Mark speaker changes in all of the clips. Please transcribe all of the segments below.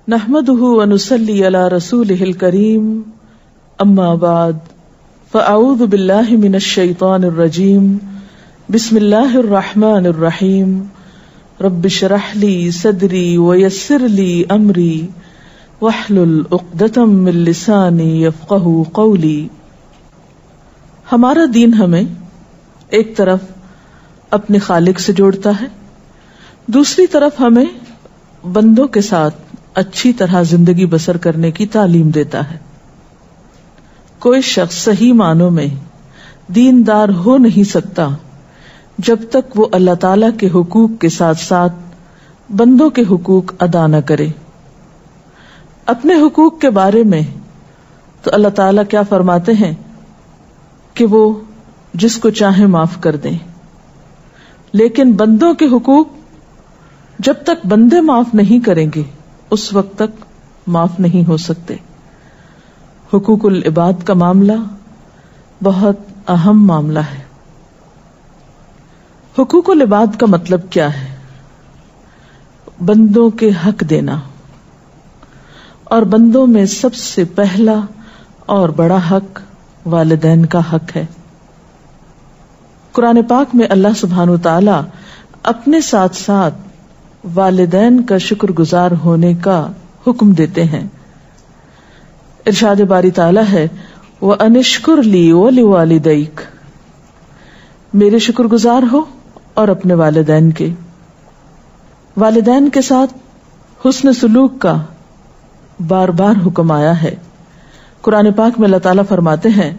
Speaker 1: نحمده ونصلي على رسوله الكريم اما بعد فاعوذ بالله من الشيطان الرجيم بسم الله الرحمن الرحيم رب اشرح لي صدري ويسر لي امري واحلل عقدة من لساني يفقهوا قولي. ہمارا دین ہمیں ایک طرف اپنے خالق سے جوڑتا ہے، دوسری طرف ہمیں بندوں کے ساتھ اچھی طرح زندگی بسر کرنے کی تعلیم دیتا ہے. کوئی شخص صحیح معنوں میں دیندار ہو نہیں سکتا جب تک وہ اللہ تعالی کے حقوق کے ساتھ ساتھ بندوں کے حقوق ادا نہ کرے. اپنے حقوق کے بارے میں تو اللہ تعالیٰ کیا فرماتے ہیں کہ وہ جس کو چاہے معاف کر دیں، لیکن بندوں کے حقوق جب تک بندے معاف نہیں کریں گے اس وقت تک معاف نہیں ہو سکتے. حقوق العباد کا معاملہ بہت اہم معاملہ ہے. حقوق العباد کا مطلب کیا ہے؟ بندوں کے حق دینا، اور بندوں میں سب سے پہلا اور بڑا حق والدین کا حق ہے. قرآن پاک میں اللہ سبحانہ تعالی اپنے ساتھ ساتھ والدین کا شکر گزار ہونے کا حکم دیتے ہیں. ارشاد باری تعالی ہے وَأَنِ اشْكُرْ لِي وَلِوَالِدَيْكَ، میرے شکر گزار ہو اور اپنے والدین کے. والدین کے ساتھ حسن سلوک کا بار بار حکم آیا ہے. قرآن پاک میں اللہ تعالیٰ فرماتے ہیں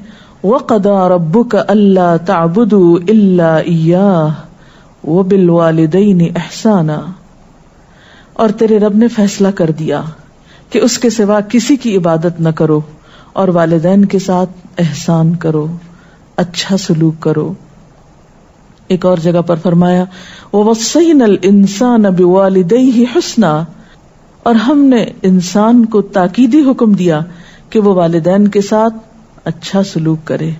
Speaker 1: وَقَضَىٰ رَبُّكَ أَلَّا تَعْبُدُوا إِلَّا إِيَّاهُ وَبِالْوَالِدَيْنِ إِحْسَانًا، اور تیرے رب نے فیصلہ کر دیا کہ اس کے سوا کسی کی عبادت نہ کرو اور والدین کے ساتھ احسان کرو، اچھا سلوک کرو. ایک اور جگہ پر فرمایا وَوَصَّيْنَا الْإِنسَانَ بِوَالِدَيْهِ حُسْنًا، اور ہم نے انسان کو تاکیدی حکم دیا کہ وہ والدین کے ساتھ اچھا سلوک کرے.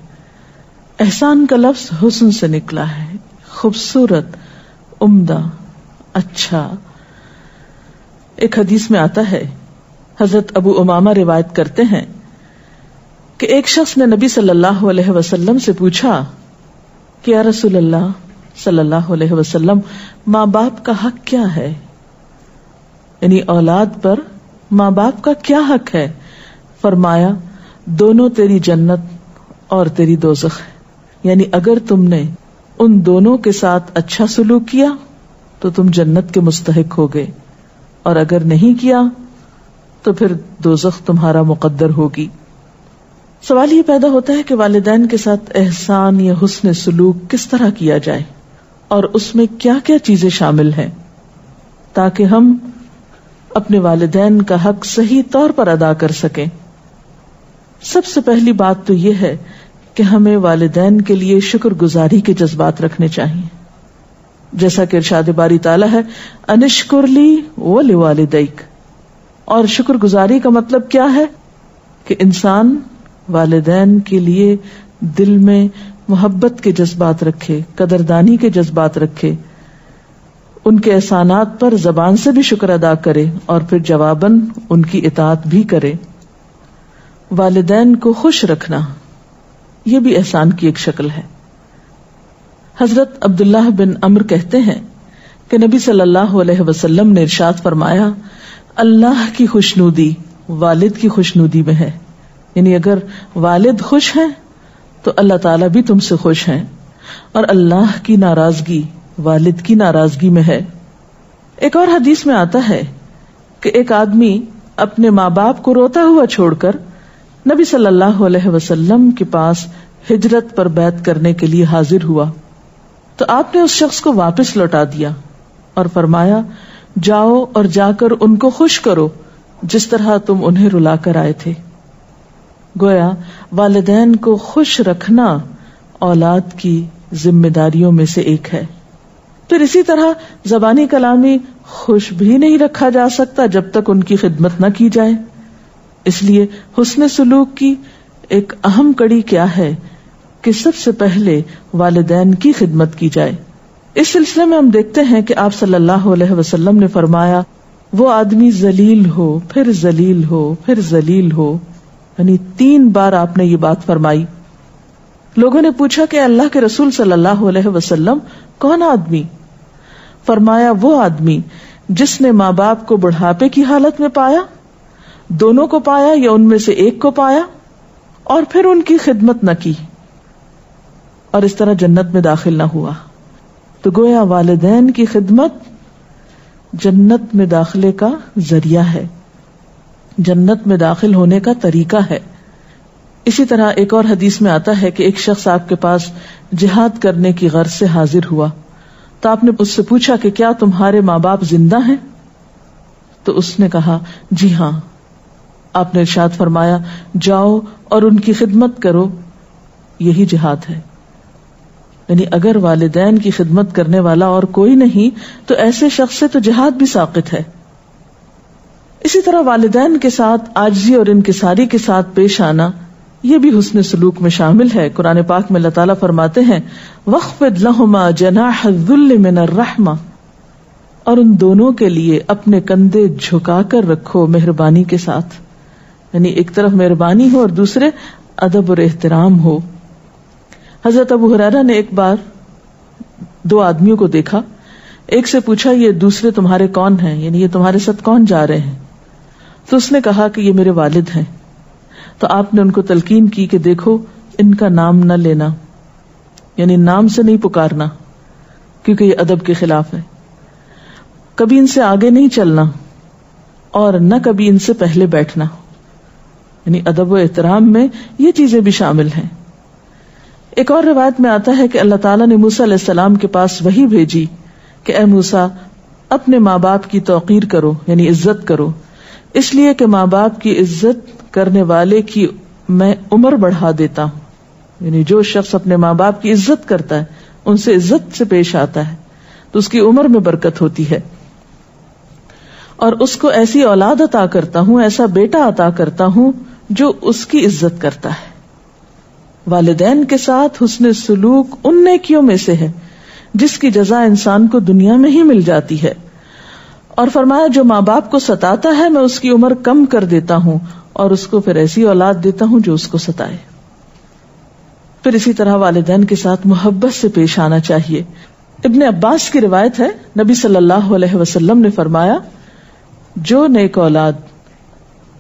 Speaker 1: احسان کا لفظ حسن سے نکلا ہے، خوبصورت، عمدہ، اچھا. ایک حدیث میں آتا ہے، حضرت ابو امامہ روایت کرتے ہیں کہ ایک شخص نے نبی صلی اللہ علیہ وسلم سے پوچھا کہ یا رسول اللہ صلی اللہ علیہ وسلم، ماں باپ کا حق کیا ہے؟ یعنی اولاد پر ماں باپ کا کیا حق ہے؟ فرمایا دونوں تیری جنت اور تیری دوزخ ہے. یعنی اگر تم نے ان دونوں کے ساتھ اچھا سلوک کیا تو تم جنت کے مستحق ہو گئے، اور اگر نہیں کیا تو پھر دوزخ تمہارا مقدر ہوگی. سوال یہ پیدا ہوتا ہے کہ والدین کے ساتھ احسان یا حسن سلوک کس طرح کیا جائے، اور اس میں کیا کیا چیزیں شامل ہیں تاکہ ہم اپنے والدین کا حق صحیح طور پر ادا کر سکیں. سب سے پہلی بات تو یہ ہے کہ ہمیں والدین کے لیے شکر گزاری کے جذبات رکھنے چاہیے، جیسا کہ ارشاد باری تعالیٰ ہے اَنِ اشْكُرْ لِي وَلِوَالِدَيْكَ. اور شکر گزاری کا مطلب کیا ہے کہ انسان والدین کے لیے دل میں محبت کے جذبات رکھے، قدردانی کے جذبات رکھے، ان کے احسانات پر زبان سے بھی شکر ادا کرے اور پھر جواباً ان کی اطاعت بھی کرے. والدین کو خوش رکھنا یہ بھی احسان کی ایک شکل ہے. حضرت عبداللہ بن عمرو کہتے ہیں کہ نبی صلی اللہ علیہ وسلم نے ارشاد فرمایا اللہ کی خوشنودی والد کی خوشنودی میں ہے. یعنی اگر والد خوش ہیں تو اللہ تعالیٰ بھی تم سے خوش ہیں، اور اللہ کی ناراضگی والد کی ناراضگی میں ہے. ایک اور حدیث میں آتا ہے کہ ایک آدمی اپنے ماں باپ کو روتا ہوا چھوڑ کر نبی صلی اللہ علیہ وسلم کے پاس ہجرت پر بیعت کرنے کے لیے حاضر ہوا، تو آپ نے اس شخص کو واپس لوٹا دیا اور فرمایا جاؤ اور جا کر ان کو خوش کرو جس طرح تم انہیں رلا کر آئے تھے. گویا والدین کو خوش رکھنا اولاد کی ذمہ داریوں میں سے ایک ہے. پھر اسی طرح زبانی کلامی خوش بھی نہیں رکھا جا سکتا جب تک ان کی خدمت نہ کی جائے. اس لیے حسن سلوک کی ایک اہم کڑی کیا ہے کہ سب سے پہلے والدین کی خدمت کی جائے. اس سلسلے میں ہم دیکھتے ہیں کہ آپ صلی اللہ علیہ وسلم نے فرمایا وہ آدمی ذلیل ہو پھر ذلیل ہو پھر ذلیل ہو، یعنی 3 بار آپ نے یہ بات فرمائی. لوگوں نے پوچھا کہ اللہ کے رسول صلی اللہ علیہ وسلم کون آدمی؟ فرمایا وہ آدمی جس نے ماں باپ کو بڑھاپے کی حالت میں پایا، دونوں کو پایا یا ان میں سے ایک کو پایا، اور پھر ان کی خدمت نہ کی اور اس طرح جنت میں داخل نہ ہوا. تو گویا والدین کی خدمت جنت میں داخلے کا ذریعہ ہے، جنت میں داخل ہونے کا طریقہ ہے. اسی طرح ایک اور حدیث میں آتا ہے کہ ایک شخص آپ کے پاس جہاد کرنے کی غرض سے حاضر ہوا تو آپ نے اس سے پوچھا کہ کیا تمہارے ماں باپ زندہ ہیں؟ تو اس نے کہا جی ہاں. آپ نے ارشاد فرمایا جاؤ اور ان کی خدمت کرو، یہی جہاد ہے. یعنی اگر والدین کی خدمت کرنے والا اور کوئی نہیں تو ایسے شخص سے تو جہاد بھی ساقط ہے. اسی طرح والدین کے ساتھ عاجزی اور انکساری کے ساتھ پیش آنا یہ بھی حسن سلوک میں شامل ہے. قرآن پاک میں اللہ تعالیٰ فرماتے ہیں وَاخْفِضْ لَهُمَا جَنَاحَ الذُّلِّ مِنَ الرَّحْمَةِ، اور ان دونوں کے لیے اپنے کندھے جھکا کر رکھو مہربانی کے ساتھ. یعنی ایک طرف مہربانی ہو اور دوسرے ادب اور احترام ہو. حضرت ابو ہریرہ نے ایک بار 2 آدمیوں کو دیکھا، ایک سے پوچھا یہ دوسرے تمہارے کون ہیں، یعنی یہ تمہارے ساتھ کون جا رہے ہیں؟ تو اس نے کہا کہ یہ میرے والد ہیں. تو آپ نے ان کو تلقین کی کہ دیکھو ان کا نام نہ لینا، یعنی نام سے نہیں پکارنا کیونکہ یہ ادب کے خلاف ہے. کبھی ان سے آگے نہیں چلنا اور نہ کبھی ان سے پہلے بیٹھنا، یعنی ادب و احترام میں یہ چیزیں بھی شامل ہیں. ایک اور روایت میں آتا ہے کہ اللہ تعالیٰ نے موسیٰ علیہ السلام کے پاس وحی بھیجی کہ اے موسیٰ اپنے ماں باپ کی توقیر کرو، یعنی عزت کرو، اس لیے کہ ماں باپ کی عزت کرنے والے کی میں عمر بڑھا دیتا ہوں. یعنی جو شخص اپنے ماں باپ کی عزت کرتا ہے، ان سے عزت سے پیش آتا ہے تو اس کی عمر میں برکت ہوتی ہے، اور اس کو ایسی اولاد عطا کرتا ہوں، ایسا بیٹا عطا کرتا ہوں جو اس کی عزت کرتا ہے. والدین کے ساتھ حسن سلوک ان نیکیوں میں سے ہے جس کی جزا انسان کو دنیا میں ہی مل جاتی ہے. اور فرمایا جو ماں باپ کو ستاتا ہے میں اس کی عمر کم کر دیتا ہوں اور اس کو پھر ایسی اولاد دیتا ہوں جو اس کو ستائے. پھر اسی طرح والدین کے ساتھ محبت سے پیش آنا چاہیے. ابن عباس کی روایت ہے نبی صلی اللہ علیہ وسلم نے فرمایا جو نیک اولاد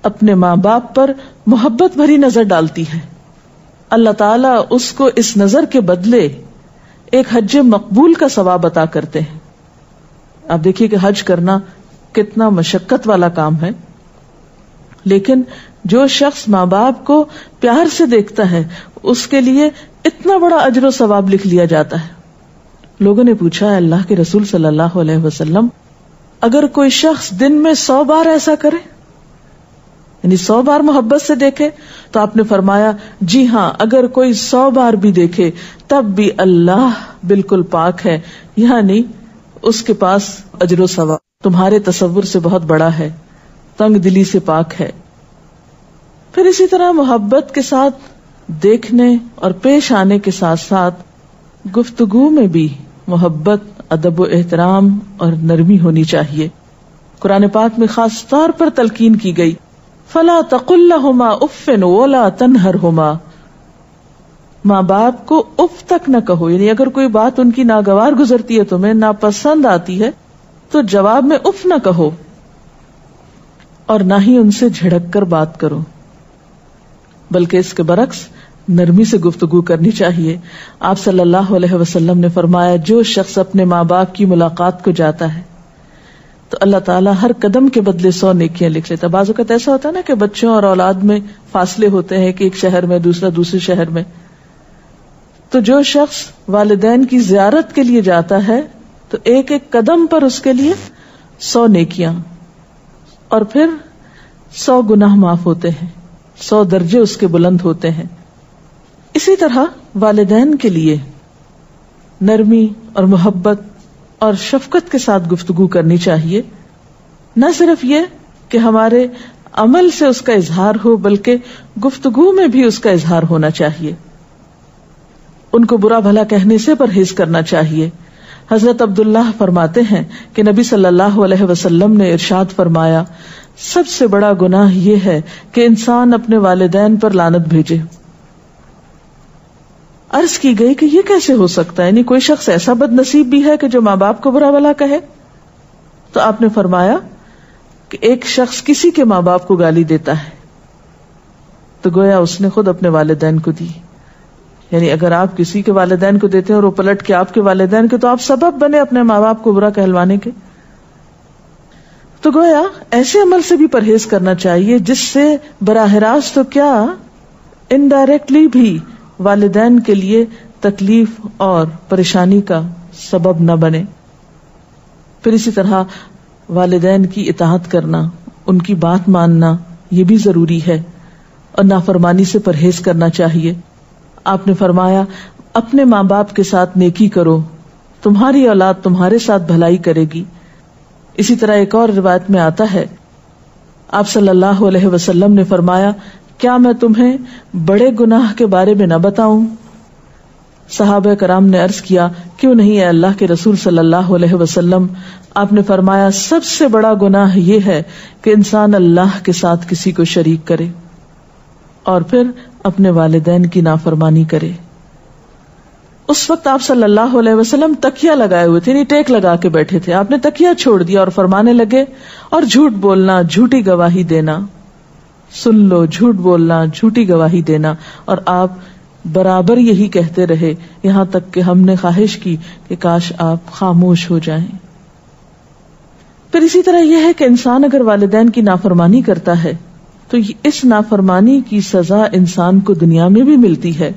Speaker 1: اپنے ماں باپ پر محبت بھری نظر ڈالتی ہے اللہ تعالیٰ اس کو اس نظر کے بدلے ایک حج مقبول کا ثواب عطا کرتے ہیں. آپ دیکھیے کہ حج کرنا کتنا مشقت والا کام ہے، لیکن جو شخص ماں باپ کو پیار سے دیکھتا ہے اس کے لیے اتنا بڑا اجر و ثواب لکھ لیا جاتا ہے. لوگوں نے پوچھا اللہ کے رسول صلی اللہ علیہ وسلم اگر کوئی شخص دن میں 100 بار ایسا کرے، یعنی 100 بار محبت سے دیکھے، تو آپ نے فرمایا جی ہاں اگر کوئی 100 بار بھی دیکھے تب بھی اللہ بالکل پاک ہے، یعنی اس کے پاس اجر و ثواب تمہارے تصور سے بہت بڑا ہے، تنگ دلی سے پاک ہے. پھر اسی طرح محبت کے ساتھ دیکھنے اور پیش آنے کے ساتھ ساتھ گفتگو میں بھی محبت، ادب و احترام اور نرمی ہونی چاہیے. قرآن پاک میں خاص طور پر تلقین کی گئی فلا تقل لهما اف ولا تنهرهما، ماں باپ کو اف تک نہ کہو، یعنی اگر کوئی بات ان کی ناگوار گزرتی ہے، تمہیں ناپسند آتی ہے تو جواب میں اف نہ کہو، اور نہ ہی ان سے جھڑک کر بات کرو، بلکہ اس کے برعکس نرمی سے گفتگو کرنی چاہیے. آپ صلی اللہ علیہ وسلم نے فرمایا جو شخص اپنے ماں باپ کی ملاقات کو جاتا ہے تو اللہ تعالیٰ ہر قدم کے بدلے 100 نیکیاں لکھ لیتا ہے. بعض اوقات ایسا ہوتا ہے نا کہ بچوں اور اولاد میں فاصلے ہوتے ہیں کہ ایک شہر میں دوسرا دوسرے شہر میں، تو جو شخص والدین کی زیارت کے لیے جاتا ہے تو ایک ایک قدم پر اس کے لیے 100 نیکیاں، اور پھر 100 گناہ معاف ہوتے ہیں، 100 درجے اس کے بلند ہوتے ہیں. اسی طرح والدین کے لیے نرمی اور محبت اور شفقت کے ساتھ گفتگو کرنی چاہیے. نہ صرف یہ کہ ہمارے عمل سے اس کا اظہار ہو بلکہ گفتگو میں بھی اس کا اظہار ہونا چاہیے. ان کو برا بھلا کہنے سے پرہیز کرنا چاہیے. حضرت عبداللہ فرماتے ہیں کہ نبی صلی اللہ علیہ وسلم نے ارشاد فرمایا، سب سے بڑا گناہ یہ ہے کہ انسان اپنے والدین پر لعنت بھیجے۔ عرض کی گئی کہ یہ کیسے ہو سکتا ہے، یعنی کوئی شخص ایسا بد نصیب بھی ہے کہ جو ماں باپ کو برا بھلا کہے؟ تو آپ نے فرمایا کہ ایک شخص کسی کے ماں باپ کو گالی دیتا ہے تو گویا اس نے خود اپنے والدین کو دی، یعنی اگر آپ کسی کے والدین کو دیتے ہیں اور وہ پلٹ کے آپ کے والدین کے، تو آپ سبب بنے اپنے ماں باپ کو برا کہلوانے کے۔ تو گویا ایسے عمل سے بھی پرہیز کرنا چاہیے جس سے براہ راست تو کیا انڈائریکٹلی بھی والدین کے لیے تکلیف اور پریشانی کا سبب نہ بنے۔ پھر اسی طرح والدین کی اطاعت کرنا، ان کی بات ماننا، یہ بھی ضروری ہے، اور نافرمانی سے پرہیز کرنا چاہیے۔ آپ نے فرمایا اپنے ماں باپ کے ساتھ نیکی کرو، تمہاری اولاد تمہارے ساتھ بھلائی کرے گی۔ اسی طرح ایک اور روایت میں آتا ہے، آپ صلی اللہ علیہ وسلم نے فرمایا، کیا میں تمہیں بڑے گناہ کے بارے میں نہ بتاؤں؟ صحابہ کرام نے عرض کیا، کیوں نہیں اے اللہ کے رسول صلی اللہ علیہ وسلم؟ آپ نے فرمایا، سب سے بڑا گناہ یہ ہے کہ انسان اللہ کے ساتھ کسی کو شریک کرے اور پھر اپنے والدین کی نافرمانی کرے۔ اس وقت آپ صلی اللہ علیہ وسلم تکیہ لگائے ہوئے تھے، یعنی ٹیک لگا کے بیٹھے تھے۔ آپ نے تکیہ چھوڑ دیا اور فرمانے لگے، اور جھوٹ بولنا، جھوٹی گواہی دینا، سن لو، جھوٹ بولنا، جھوٹی گواہی دینا۔ اور آپ برابر یہی کہتے رہے یہاں تک کہ ہم نے خواہش کی کہ کاش آپ خاموش ہو جائیں۔ پھر اسی طرح یہ ہے کہ انسان اگر والدین کی نافرمانی کرتا ہے تو اس نافرمانی کی سزا انسان کو دنیا میں بھی ملتی ہے۔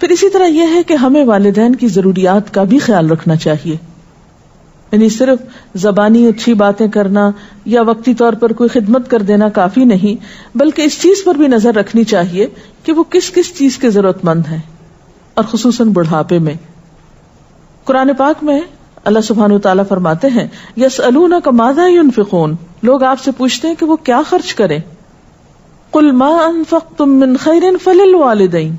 Speaker 1: پھر اسی طرح یہ ہے کہ ہمیں والدین کی ضروریات کا بھی خیال رکھنا چاہیے، یعنی صرف زبانی اچھی باتیں کرنا یا وقتی طور پر کوئی خدمت کر دینا کافی نہیں، بلکہ اس چیز پر بھی نظر رکھنی چاہیے کہ وہ کس کس چیز کے ضرورت مند ہیں، اور خصوصاً بڑھاپے میں۔ قرآن پاک میں اللہ سبحانہ وتعالیٰ فرماتے ہیں، یسألونک ماذا ينفقون، لوگ آپ سے پوچھتے ہیں کہ وہ کیا خرچ کریں۔ قل ما انفقتم من خیر فللوالدین،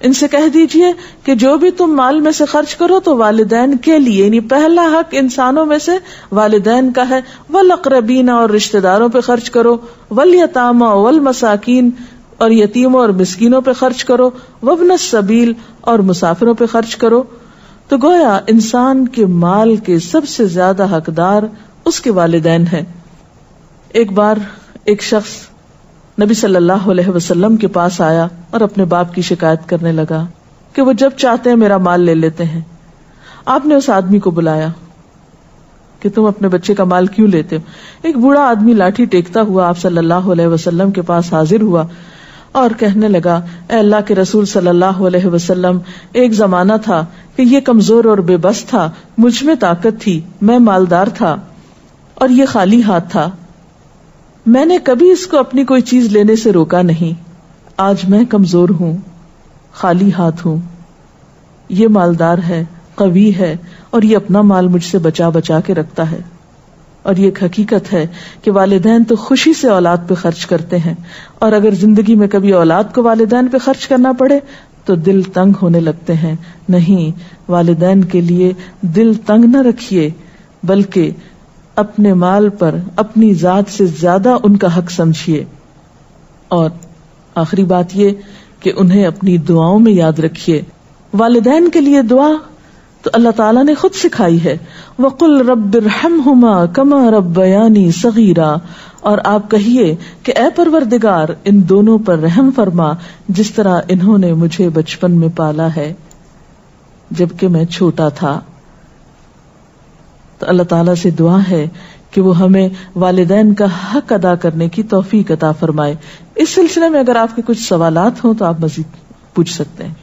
Speaker 1: ان سے کہہ دیجئے کہ جو بھی تم مال میں سے خرچ کرو تو والدین کے لیے، یعنی پہلا حق انسانوں میں سے والدین کا ہے، والاقربین، اور رشتہ داروں پہ خرچ کرو، والیتامی والمساکین، اور یتیموں اور مسکینوں پہ خرچ کرو، وابن السبیل، اور مسافروں پہ خرچ کرو۔ تو گویا انسان کے مال کے سب سے زیادہ حقدار اس کے والدین ہیں۔ ایک بار ایک شخص نبی صلی اللہ علیہ وسلم کے پاس آیا اور اپنے باپ کی شکایت کرنے لگا کہ وہ جب چاہتے ہیں میرا مال لے لیتے ہیں۔ آپ نے اس آدمی کو بلایا کہ تم اپنے بچے کا مال کیوں لیتے ہو؟ ایک بوڑھا آدمی لاٹھی ٹیکتا ہوا آپ صلی اللہ علیہ وسلم کے پاس حاضر ہوا اور کہنے لگا، اے اللہ کے رسول صلی اللہ علیہ وسلم، ایک زمانہ تھا کہ یہ کمزور اور بے بس تھا، مجھ میں طاقت تھی، میں مالدار تھا، اور یہ خالی ہاتھ تھا، میں نے کبھی اس کو اپنی کوئی چیز لینے سے روکا نہیں۔ آج میں کمزور ہوں، خالی ہاتھ ہوں، یہ مالدار ہے، قوی ہے، اور یہ اپنا مال مجھ سے بچا بچا کے رکھتا ہے۔ اور یہ ایک حقیقت ہے کہ والدین تو خوشی سے اولاد پہ خرچ کرتے ہیں، اور اگر زندگی میں کبھی اولاد کو والدین پہ خرچ کرنا پڑے تو دل تنگ ہونے لگتے ہیں۔ نہیں، والدین کے لیے دل تنگ نہ رکھیے، بلکہ اپنے مال پر اپنی ذات سے زیادہ ان کا حق سمجھیے۔ اور آخری بات یہ کہ انہیں اپنی دعاؤں میں یاد رکھیے۔ والدین کے لیے دعا تو اللہ تعالیٰ نے خود سکھائی ہے، وَقُلْ رَبِّ ارْحَمْهُمَا كَمَا رَبَّيَانِي صَغِيرًا، اور آپ کہیے کہ اے پروردگار ان دونوں پر رحم فرما جس طرح انہوں نے مجھے بچپن میں پالا ہے جبکہ میں چھوٹا تھا۔ تو اللہ تعالیٰ سے دعا ہے کہ وہ ہمیں والدین کا حق ادا کرنے کی توفیق عطا فرمائے۔ اس سلسلے میں اگر آپ کے کچھ سوالات ہوں تو آپ مزید پوچھ سکتے ہیں۔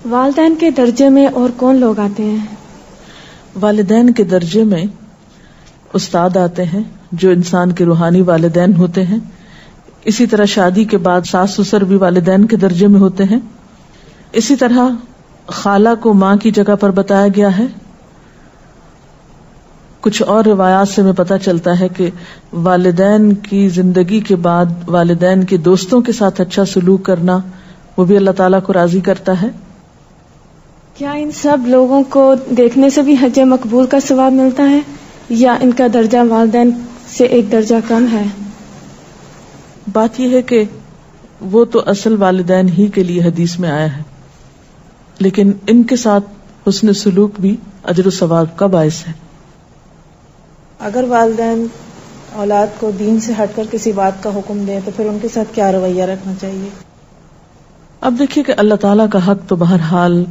Speaker 2: والدین کے درجے میں اور کون لوگ آتے ہیں؟
Speaker 1: والدین کے درجے میں استاد آتے ہیں جو انسان کے روحانی والدین ہوتے ہیں۔ اسی طرح شادی کے بعد ساس سسر بھی والدین کے درجے میں ہوتے ہیں۔ اسی طرح خالہ کو ماں کی جگہ پر بتایا گیا ہے۔ کچھ اور روایات سے ہمیں پتہ چلتا ہے کہ والدین کی زندگی کے بعد والدین کے دوستوں کے ساتھ اچھا سلوک کرنا وہ بھی اللہ تعالیٰ کو راضی کرتا ہے۔
Speaker 2: کیا ان سب لوگوں کو دیکھنے سے بھی حج مقبول کا ثواب ملتا ہے یا ان کا درجہ والدین سے ایک درجہ کم ہے؟
Speaker 1: بات یہ ہے کہ وہ تو اصل والدین ہی کے لیے حدیث میں آیا ہے، لیکن ان کے ساتھ حسن سلوک بھی اجر و ثواب کا باعث ہے۔
Speaker 3: اگر والدین اولاد کو دین سے ہٹ کر کسی بات کا حکم دیں تو پھر ان کے ساتھ کیا رویہ رکھنا چاہیے؟
Speaker 1: اب دیکھیے کہ اللہ تعالیٰ کا حق تو بہرحال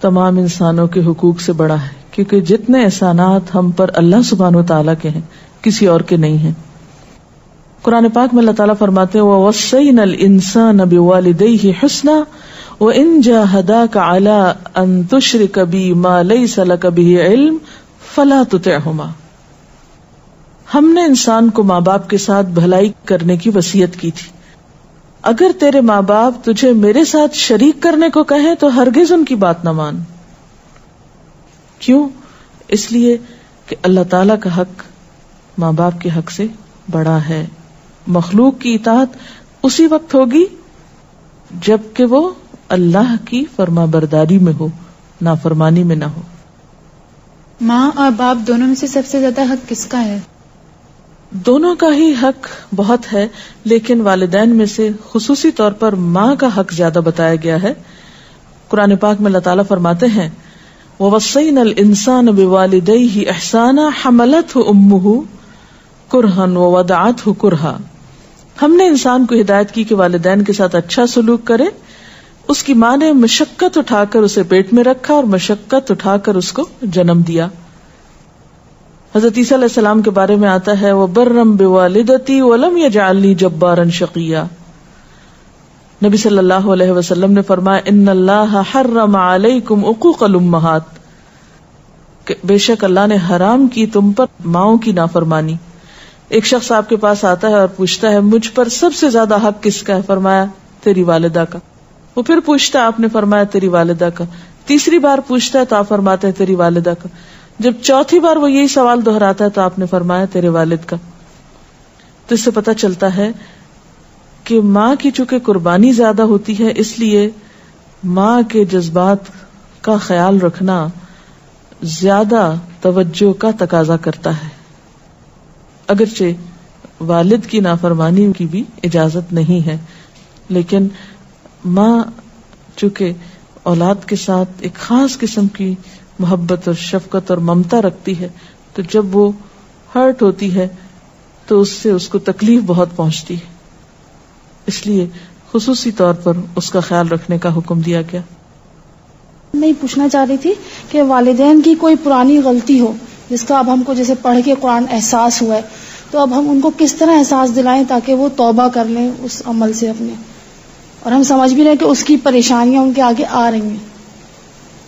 Speaker 1: تمام انسانوں کے حقوق سے بڑا ہے، کیونکہ جتنے احسانات ہم پر اللہ سبحانہ و تعالیٰ کے ہیں کسی اور کے نہیں ہیں۔ قرآن پاک میں اللہ تعالیٰ فرماتے ہیں وَوَصَّيْنَا الْإِنسَانَ بِوَالِدَيْهِ حُسْنًا وَإِن جَاهَدَاكَ عَلَىٰ أَن تُشْرِكَ بِي مَا لَيْسَ لَكَ بِهِ عِلْمٌ فَلَا تُطِعْهُمَا۔ ہم نے انسان کو ماں باپ کے ساتھ بھلائی کرنے کی وصیت کی تھی، اگر تیرے ماں باپ تجھے میرے ساتھ شریک کرنے کو کہیں تو ہرگز ان کی بات نہ مان۔ کیوں؟ اس لیے کہ اللہ تعالیٰ کا حق ماں باپ کے حق سے بڑا ہے۔ مخلوق کی اطاعت اسی وقت ہوگی جب کہ وہ اللہ کی فرما برداری میں ہو، نافرمانی میں نہ ہو۔
Speaker 4: ماں اور باپ دونوں میں سے سب سے زیادہ حق کس کا ہے؟
Speaker 1: دونوں کا ہی حق بہت ہے، لیکن والدین میں سے خصوصی طور پر ماں کا حق زیادہ بتایا گیا ہے۔ قرآن پاک میں اللہ تعالیٰ فرماتے ہیں وَوَصَّيْنَا الْإِنسَانَ بِوَالِدَيْهِ إِحْسَانًا حَمَلَتْهُ أُمُّهُ كُرْهًا وَوَضَعَتْهُ كُرْهًا۔ ہم نے انسان کو ہدایت کی کہ والدین کے ساتھ اچھا سلوک کرے۔ اس کی ماں نے مشقت اٹھا کر اسے پیٹ میں رکھا اور مشقت اٹھا کر اس کو جنم دیا۔ حضرت عیسیٰ علیہ السلام کے بارے میں آتا ہے وَبَرًّا بِوَالِدَتِي وَلَمْ يَجْعَلْنِي جَبَّارًا شَقِيًّا۔ نبی صلی اللہ علیہ وسلم نے فرمایا ان اللہ حرم علیکم عقوق الامہات، کہ بے شک اللہ نے حرام کی تم پر ماؤں کی نافرمانی۔ ایک شخص آپ کے پاس آتا ہے اور پوچھتا ہے مجھ پر سب سے زیادہ حق کس کا ہے؟ فرمایا تیری والدہ کا۔ وہ پھر پوچھتا ہے، آپ نے فرمایا تیری والدہ کا۔ تیسری بار پوچھتا ہے تو آپ فرماتے ہیں تیری والدہ کا۔ جب چوتھی بار وہ یہی سوال دہراتا ہے تو آپ نے فرمایا تیرے والد کا۔ تو اس سے پتہ چلتا ہے کہ ماں کی چونکہ قربانی زیادہ ہوتی ہے، اس لیے ماں کے جذبات کا خیال رکھنا زیادہ توجہ کا تقاضا کرتا ہے۔ اگرچہ والد کی نافرمانی کی بھی اجازت نہیں ہے، لیکن ماں چونکہ اولاد کے ساتھ ایک خاص قسم کی محبت اور شفقت اور ممتا رکھتی ہے، تو جب وہ ہرٹ ہوتی ہے تو اس سے اس کو تکلیف بہت پہنچتی ہے، اس لیے خصوصی طور پر اس کا خیال رکھنے کا حکم دیا گیا۔
Speaker 3: میں یہ پوچھنا چاہ رہی تھی کہ والدین کی کوئی پرانی غلطی ہو جس کا اب ہم کو جیسے پڑھ کے قرآن احساس ہوا ہے، تو اب ہم ان کو کس طرح احساس دلائیں تاکہ وہ توبہ کر لیں اس عمل سے اپنے، اور ہم سمجھ بھی رہے کہ اس کی پریشانیاں ان کے آگے آ رہی ہیں۔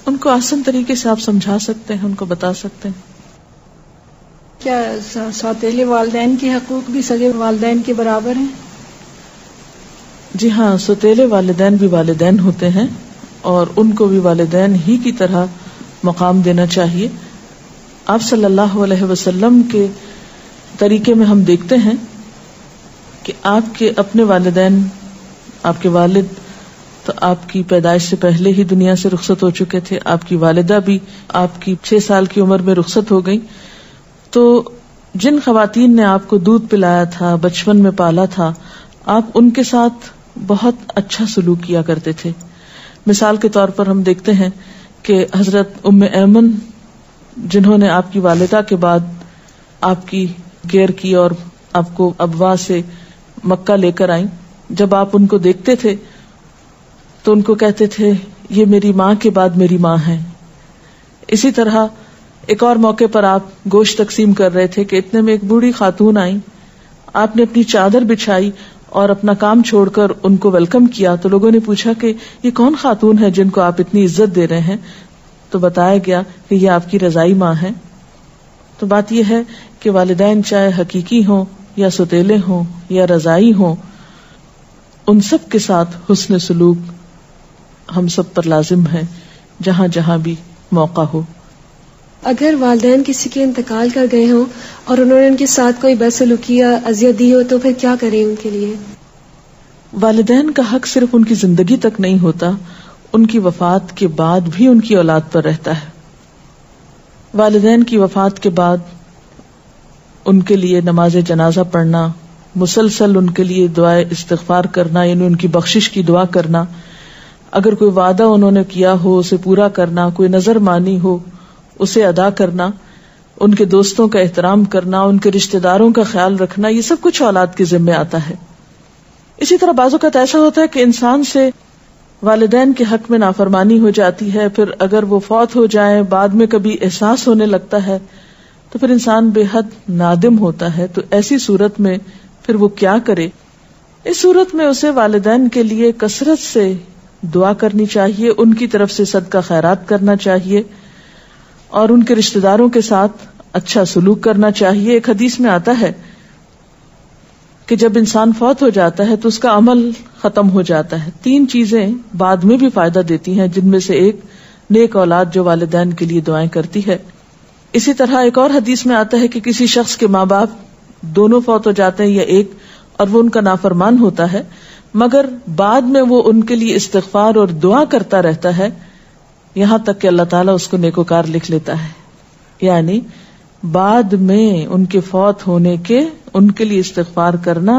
Speaker 1: ان کو آسان طریقے سے آپ سمجھا سکتے ہیں، ان کو بتا سکتے ہیں۔
Speaker 5: کیا سوتیلے والدین کے حقوق بھی سگے والدین کے برابر ہیں؟
Speaker 1: جی ہاں، سوتیلے والدین بھی والدین ہوتے ہیں اور ان کو بھی والدین ہی کی طرح مقام دینا چاہیے۔ آپ صلی اللہ علیہ وسلم کے طریقے میں ہم دیکھتے ہیں کہ آپ کے اپنے والدین، آپ کے والد تو آپ کی پیدائش سے پہلے ہی دنیا سے رخصت ہو چکے تھے، آپ کی والدہ بھی آپ کی 6 سال کی عمر میں رخصت ہو گئی۔ تو جن خواتین نے آپ کو دودھ پلایا تھا، بچپن میں پالا تھا، آپ ان کے ساتھ بہت اچھا سلوک کیا کرتے تھے۔ مثال کے طور پر ہم دیکھتے ہیں کہ حضرت ام ایمن، جنہوں نے آپ کی والدہ کے بعد آپ کی کیئر کی اور آپ کو ابوا سے مکہ لے کر آئیں، جب آپ ان کو دیکھتے تھے تو ان کو کہتے تھے یہ میری ماں کے بعد میری ماں ہے۔ اسی طرح ایک اور موقع پر آپ گوشت تقسیم کر رہے تھے کہ اتنے میں ایک بوڑھی خاتون آئی، آپ نے اپنی چادر بچھائی اور اپنا کام چھوڑ کر ان کو ویلکم کیا۔ تو لوگوں نے پوچھا کہ یہ کون خاتون ہے جن کو آپ اتنی عزت دے رہے ہیں؟ تو بتایا گیا کہ یہ آپ کی رضائی ماں ہے۔ تو بات یہ ہے کہ والدین چاہے حقیقی ہوں یا سوتیلے ہوں یا رضائی ہوں، ان سب کے ساتھ حسن سلوک ہم سب پر لازم ہے جہاں جہاں بھی موقع ہو۔
Speaker 2: اگر والدین کسی کے انتقال کر گئے ہوں اور انہوں نے ان کے ساتھ کوئی بدسلوکی یا اذیت دی ہو تو پھر کیا کریں ان کے لیے؟
Speaker 1: والدین کا حق صرف ان کی زندگی تک نہیں ہوتا، ان کی وفات کے بعد بھی ان کی اولاد پر رہتا ہے. والدین کی وفات کے بعد ان کے لیے نماز جنازہ پڑھنا، مسلسل ان کے لیے دعائے استغفار کرنا، یعنی ان کی بخشش کی دعا کرنا، اگر کوئی وعدہ انہوں نے کیا ہو اسے پورا کرنا، کوئی نظر مانی ہو اسے ادا کرنا، ان کے دوستوں کا احترام کرنا، ان کے رشتہ داروں کا خیال رکھنا، یہ سب کچھ اولاد کے ذمہ آتا ہے. اسی طرح بعض اوقات ایسا ہوتا ہے کہ انسان سے والدین کے حق میں نافرمانی ہو جاتی ہے، پھر اگر وہ فوت ہو جائیں بعد میں کبھی احساس ہونے لگتا ہے تو پھر انسان بے حد نادم ہوتا ہے. تو ایسی صورت میں پھر وہ کیا کرے؟ اس صورت میں اسے والدین کے لیے کثرت سے دعا کرنی چاہیے، ان کی طرف سے صدقہ خیرات کرنا چاہیے اور ان کے رشتہ داروں کے ساتھ اچھا سلوک کرنا چاہیے. ایک حدیث میں آتا ہے کہ جب انسان فوت ہو جاتا ہے تو اس کا عمل ختم ہو جاتا ہے. 3 چیزیں بعد میں بھی فائدہ دیتی ہیں، جن میں سے ایک نیک اولاد جو والدین کے لیے دعائیں کرتی ہے. اسی طرح ایک اور حدیث میں آتا ہے کہ کسی شخص کے ماں باپ دونوں فوت ہو جاتے ہیں یا ایک، اور وہ ان کا نافرمان ہوتا ہے، مگر بعد میں وہ ان کے لیے استغفار اور دعا کرتا رہتا ہے یہاں تک کہ اللہ تعالیٰ اس کو نیکوکار لکھ لیتا ہے. یعنی بعد میں ان کے فوت ہونے کے ان کے لیے استغفار کرنا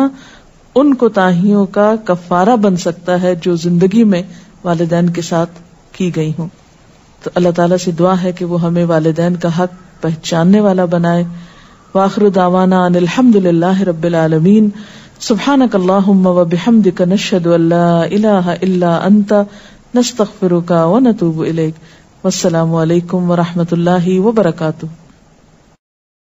Speaker 1: ان کوتاہیوں کا کفارہ بن سکتا ہے جو زندگی میں والدین کے ساتھ کی گئی ہوں. تو اللہ تعالیٰ سے دعا ہے کہ وہ ہمیں والدین کا حق پہچاننے والا بنائے. وآخر دعوانا ان الحمد للہ رب العالمین. سبحانک اللہم وبحمدک نشہد ان لا الہ الا انت نستغفرک ونتوب الیک. والسلام علیکم ورحمۃ اللہ وبرکاتہ.